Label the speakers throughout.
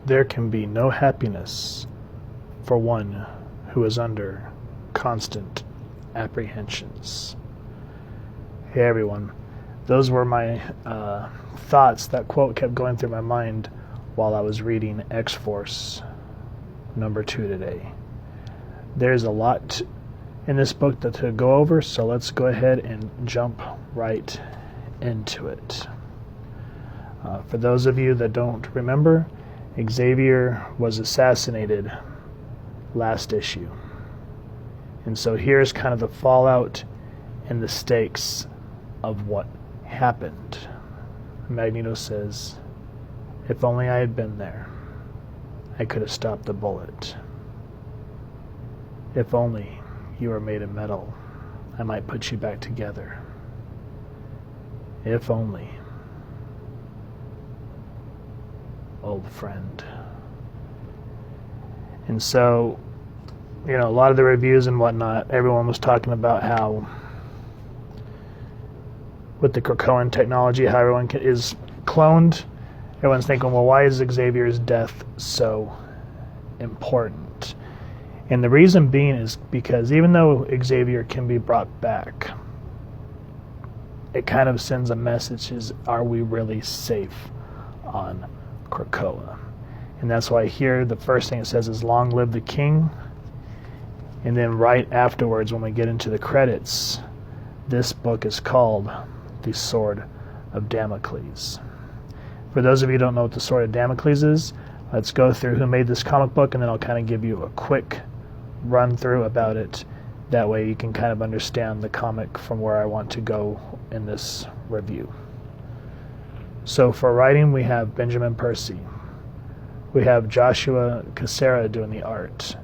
Speaker 1: there can be no happiness for one who is under constant apprehensions. Hey everyone, those were my thoughts. That quote kept going through my mind while I was reading X-Force number 2 today. There's a lot in this book to go over, so let's go ahead and jump right into it. For those of you that don't remember, Xavier was assassinated last issue. And so here's kind of the fallout and the stakes of what happened. Magneto says, "If only I had been there, I could have stopped the bullet. If only you were made of metal, I might put you back together. If only, old friend." And so, you know, a lot of the reviews and whatnot, everyone was talking about how with the Krakoan technology, how everyone is cloned. Everyone's thinking, well, why is Xavier's death so important? And the reason being is because even though Xavier can be brought back, it kind of sends a message, is, are we really safe on Krakoa? And that's why here the first thing it says is, "Long live the king." And then right afterwards, when we get into the credits, this book is called The Sword of Damocles. For those of you who don't know what the Sword of Damocles is, let's go through who made this comic book, and then I'll kind of give you a quick run through about it. That way you can kind of understand the comic from where I want to go in this review. So for writing, we have Benjamin Percy. We have Joshua Cassara doing the art,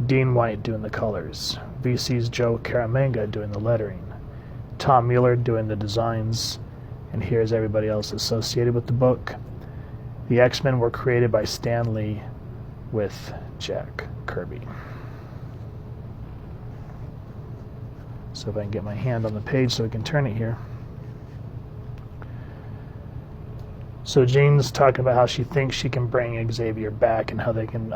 Speaker 1: Dean White doing the colors, VC's Joe Caramagna doing the lettering, Tom Mueller doing the designs, and here's everybody else associated with the book. The X-Men were created by Stan Lee with Jack Kirby. So if I can get my hand on the page so we can turn it here. So Jean's talking about how she thinks she can bring Xavier back and how they can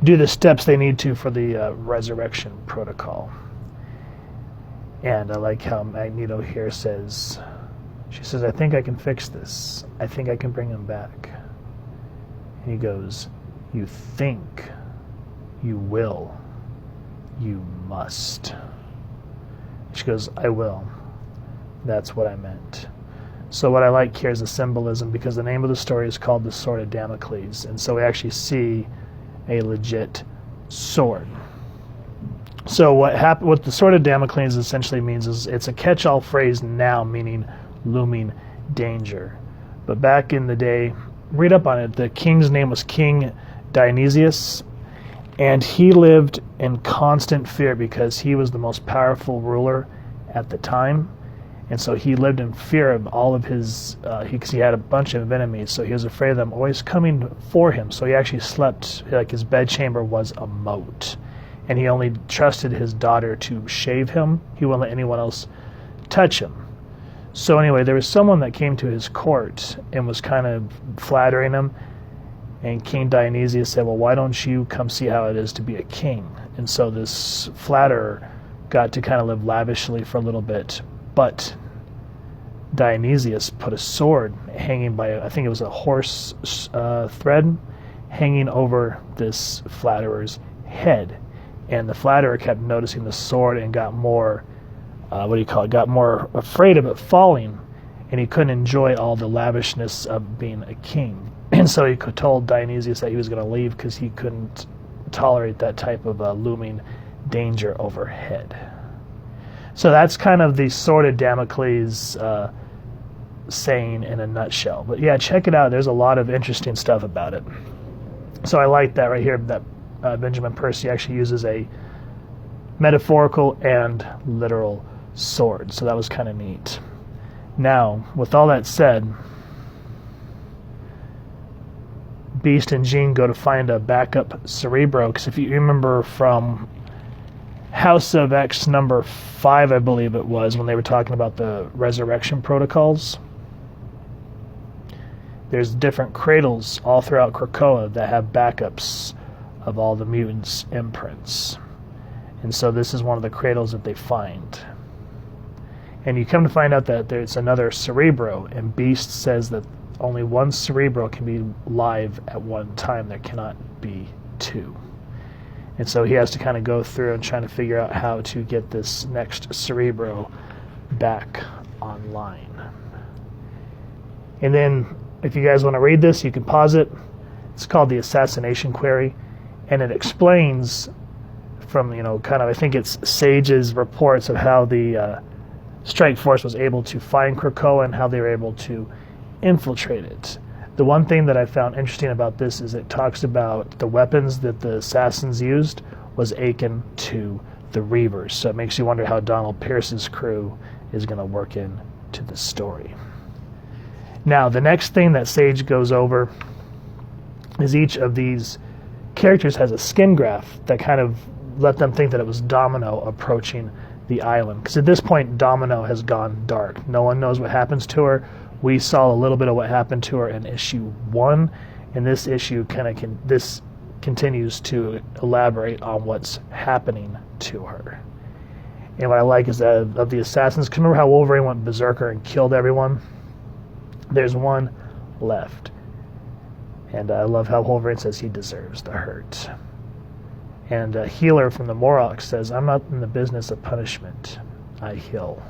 Speaker 1: do the steps they need to for the resurrection protocol. And I like how Magneto here says, she says, "I think I can fix this. I think I can bring him back." And he goes, "You think, you will, you must." She goes, "I will. That's what I meant." So what I like here is the symbolism, because the name of the story is called The Sword of Damocles. And so we actually see a legit sword. So what the Sword of Damocles essentially means is it's a catch-all phrase now, meaning looming danger. But back in the day, read up on it, the king's name was King Dionysius, and he lived in constant fear because he was the most powerful ruler at the time. And so he lived in fear of all of his, because he had a bunch of enemies, so he was afraid of them always coming for him. So he actually slept, like his bedchamber was a moat. And he only trusted his daughter to shave him. He wouldn't let anyone else touch him. So anyway, there was someone that came to his court and was kind of flattering him. And King Dionysius said, "Well, why don't you come see how it is to be a king?" And so this flatterer got to kind of live lavishly for a little bit. But Dionysius put a sword hanging by, I think it was a horse thread, hanging over this flatterer's head. And the flatterer kept noticing the sword and got more, got more afraid of it falling, and he couldn't enjoy all the lavishness of being a king. And so he told Dionysius that he was going to leave because he couldn't tolerate that type of looming danger overhead. So that's kind of the Sword of Damocles saying in a nutshell. But yeah, check it out. There's a lot of interesting stuff about it. So I like that right here, that Benjamin Percy actually uses a metaphorical and literal sword. So that was kind of neat. Now, with all that said, Beast and Jean go to find a backup Cerebro, because if you remember from House of X number 5, I believe it was, when they were talking about the resurrection protocols, there's different cradles all throughout Krakoa that have backups of all the mutants' imprints. And so this is one of the cradles that they find. And you come to find out that there's another Cerebro, and Beast says that only one Cerebro can be live at one time. There cannot be two. And so he has to kind of go through and trying to figure out how to get this next Cerebro back online. And then, if you guys want to read this, you can pause it. It's called the Assassination Query, and it explains from, kind of, I think it's Sage's reports of how the Strike Force was able to find Krakoa and how they were able to infiltrate it. The one thing that I found interesting about this is it talks about the weapons that the assassins used was akin to the Reavers. So it makes you wonder how Donald Pierce's crew is going to work into the story. Now, the next thing that Sage goes over is each of these characters has a skin graft that kind of let them think that it was Domino approaching the island. Because at this point, Domino has gone dark. No one knows what happens to her. We saw a little bit of what happened to her in issue 1, and this issue this continues to elaborate on what's happening to her. And what I like is that of the assassins, can you remember how Wolverine went berserker and killed everyone? There's one left. And I love how Wolverine says he deserves the hurt. And a healer from the Morlocks says, I'm not in the business of punishment. I heal.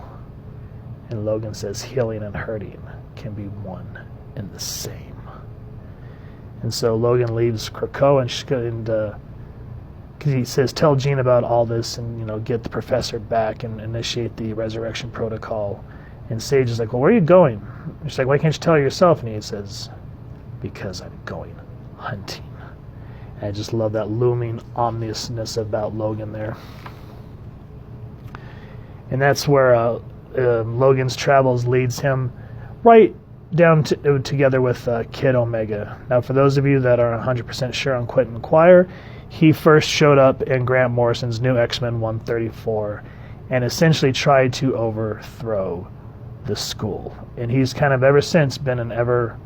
Speaker 1: And Logan says, healing and hurting can be one and the same. And so Logan leaves Krakoa and because he says, tell Jean about all this and, get the professor back and initiate the resurrection protocol. And Sage is like, well, where are you going? She's like, why can't you tell her yourself? And he says, because I'm going hunting. And I just love that looming ominousness about Logan there. And that's where Logan's travels leads him right down together with Kid Omega. Now, for those of you that are 100% sure on Quentin Quire, he first showed up in Grant Morrison's new X-Men 134 and essentially tried to overthrow the school. And he's kind of ever since been an ever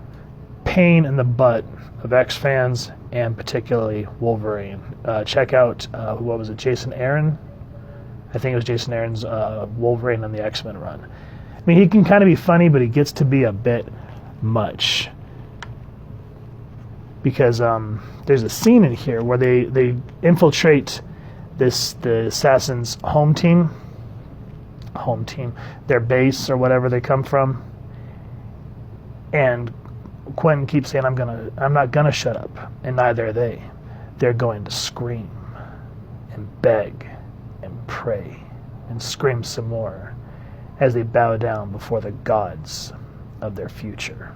Speaker 1: pain in the butt of X-fans and particularly Wolverine. Check out, what was it, Jason Aaron? I think it was Jason Aaron's Wolverine on the X-Men run. I mean, he can kind of be funny, but he gets to be a bit much. Because there's a scene in here where they infiltrate the assassins' home team, their base or whatever they come from, and Quentin keeps saying, I'm not gonna shut up, and neither are they. They're going to scream and beg and pray and scream some more as they bow down before the gods of their future.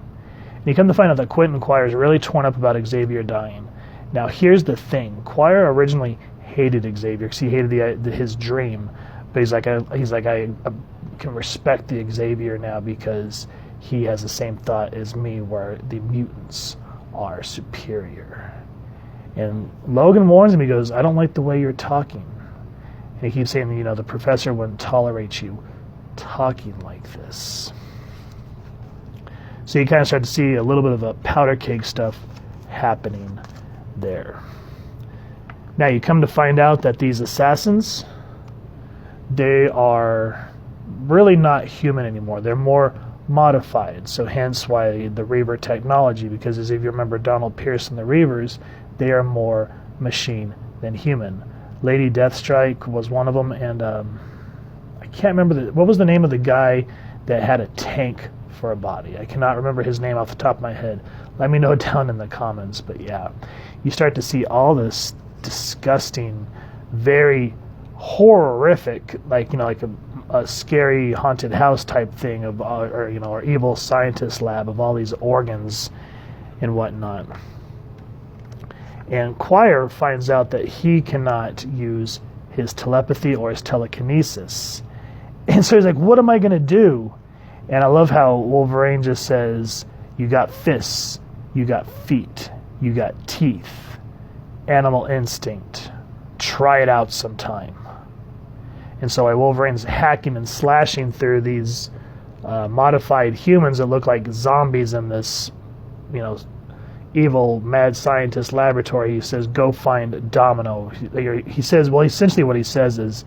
Speaker 1: And you come to find out that Quentin Quire is really torn up about Xavier dying. Now, here's the thing. Quire originally hated Xavier because he hated his dream. But he's like, I can respect the Xavier now because he has the same thought as me where the mutants are superior. And Logan warns him. He goes, I don't like the way you're talking. And he keeps saying, the professor wouldn't tolerate you talking like this. So you kind of start to see a little bit of a powder keg stuff happening there. Now you come to find out that these assassins, they are really not human anymore. They're more modified. So hence why the Reaver technology, because as if you remember Donald Pierce and the Reavers, they are more machine than human. Lady Deathstrike was one of them, and I can't remember what was the name of the guy that had a tank for a body. I cannot remember his name off the top of my head. Let me know down in the comments. But yeah, you start to see all this disgusting, very horrific, like a scary haunted house type thing of, or evil scientist lab of all these organs and whatnot. And Quire finds out that he cannot use his telepathy or his telekinesis. And so he's like, what am I going to do? And I love how Wolverine just says, you got fists, you got feet, you got teeth, animal instinct. Try it out sometime. And so Wolverine's hacking and slashing through these modified humans that look like zombies in this evil mad scientist laboratory. He says, go find Domino. He says, well, essentially what he says is,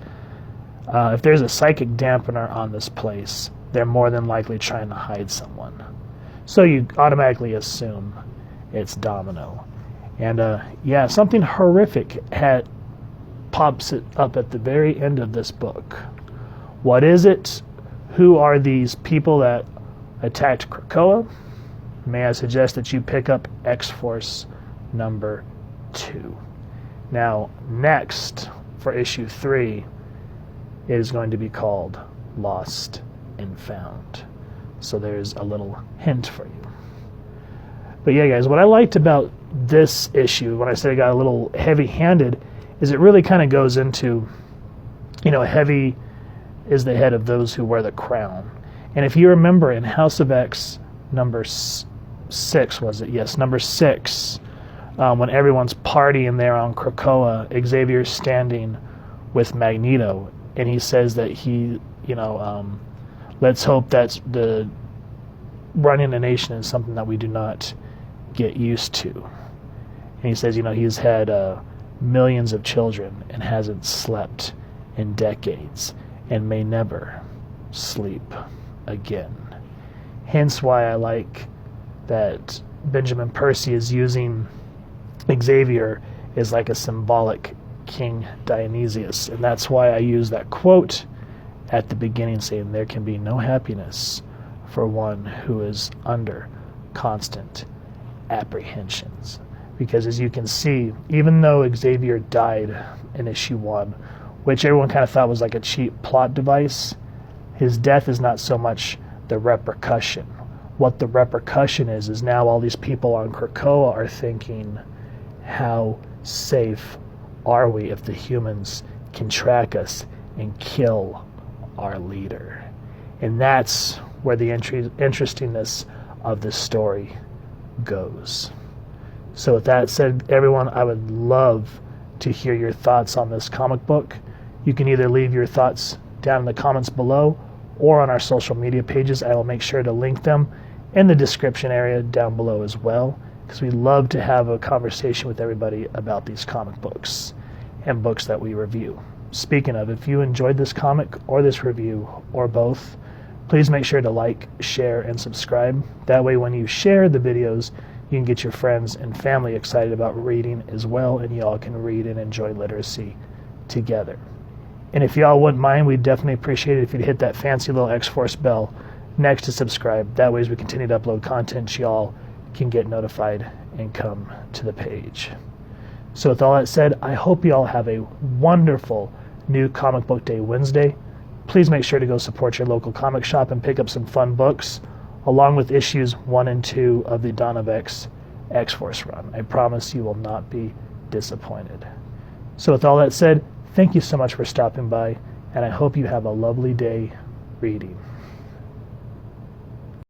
Speaker 1: if there's a psychic dampener on this place, they're more than likely trying to hide someone. So you automatically assume it's Domino. And something horrific pops it up at the very end of this book. What is it? Who are these people that attacked Krakoa? May I suggest that you pick up X-Force number 2. Now, next for issue 3 is going to be called Lost and Found. So there's a little hint for you. But yeah, guys, what I liked about this issue, when I said it got a little heavy-handed, is it really kind of goes into, heavy is the head of those who wear the crown. And if you remember in House of X number 6, was it? Yes, number 6, when everyone's partying there on Krakoa, Xavier's standing with Magneto, and he says that he, let's hope that the running a nation is something that we do not get used to. And he says, he's had millions of children and hasn't slept in decades and may never sleep again. Hence why I like that Benjamin Percy is using Xavier as like a symbolic King Dionysius. And that's why I use that quote at the beginning saying there can be no happiness for one who is under constant apprehensions. Because as you can see, even though Xavier died in issue 1, which everyone kind of thought was like a cheap plot device, his death is not so much the repercussion. What the repercussion is now all these people on Krakoa are thinking, how safe are we if the humans can track us and kill our leader? And that's where the interestingness of this story goes. So with that said, everyone, I would love to hear your thoughts on this comic book. You can either leave your thoughts down in the comments below or on our social media pages. I will make sure to link them in the description area down below as well, because we love to have a conversation with everybody about these comic books and books that we review. Speaking of, if you enjoyed this comic or this review or both, please make sure to like, share, and subscribe. That way when you share the videos, you can get your friends and family excited about reading as well, and y'all can read and enjoy literacy together. And if y'all wouldn't mind, we'd definitely appreciate it if you'd hit that fancy little X-Force bell next to subscribe. That way as we continue to upload content, y'all can get notified and come to the page. So with all that said, I hope y'all have a wonderful new Comic Book Day Wednesday. Please make sure to go support your local comic shop and pick up some fun books, along with issues 1 and 2 of the Dawn of X X-Force run. I promise you will not be disappointed. So with all that said, thank you so much for stopping by, and I hope you have a lovely day reading.